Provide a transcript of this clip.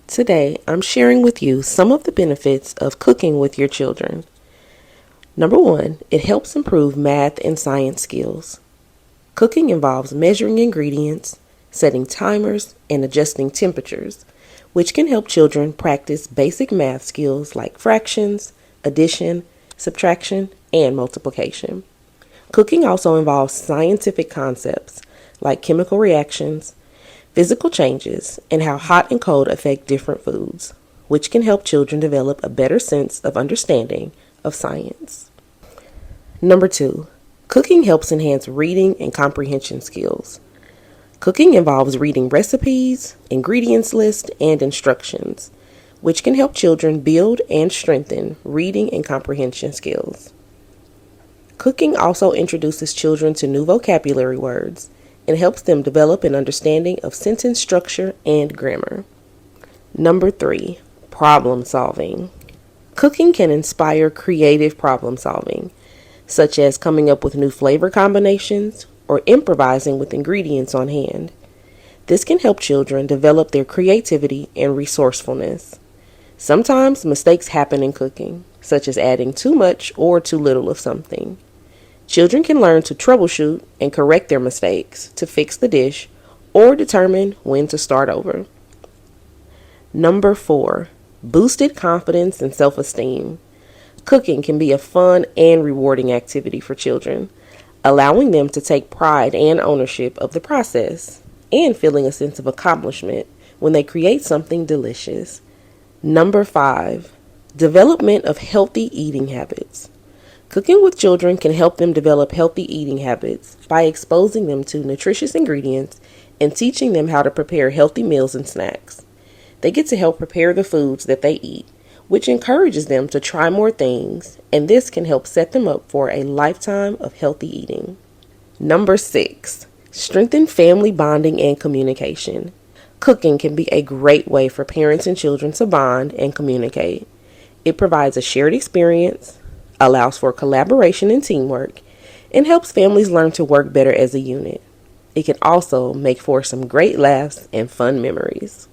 Today, I'm sharing with you some of the benefits of cooking with your children. Number one, it helps improve math and science skills. Cooking involves measuring ingredients, setting timers, and adjusting temperatures, which can help children practice basic math skills like fractions, addition, subtraction, and multiplication. Cooking also involves scientific concepts like chemical reactions, physical changes, and how hot and cold affect different foods, which can help children develop a better sense of understanding of science. Number two, cooking helps enhance reading and comprehension skills. Cooking involves reading recipes, ingredients lists, and instructions, which can help children build and strengthen reading and comprehension skills. Cooking also introduces children to new vocabulary words and helps them develop an understanding of sentence structure and grammar. Number three, problem solving. Cooking can inspire creative problem solving, such as coming up with new flavor combinations or improvising with ingredients on hand. This can help children develop their creativity and resourcefulness. Sometimes mistakes happen in cooking, such as adding too much or too little of something. Children can learn to troubleshoot and correct their mistakes to fix the dish or determine when to start over. Number four, boosted confidence and self-esteem. Cooking can be a fun and rewarding activity for children, allowing them to take pride and ownership of the process and feeling a sense of accomplishment when they create something delicious. Number five, development of healthy eating habits. Cooking with children can help them develop healthy eating habits by exposing them to nutritious ingredients and teaching them how to prepare healthy meals and snacks. They get to help prepare the foods that they eat, which encourages them to try more things, and this can help set them up for a lifetime of healthy eating. Number six, strengthen family bonding and communication. Cooking can be a great way for parents and children to bond and communicate. It provides a shared experience, allows for collaboration and teamwork, and helps families learn to work better as a unit. It can also make for some great laughs and fun memories.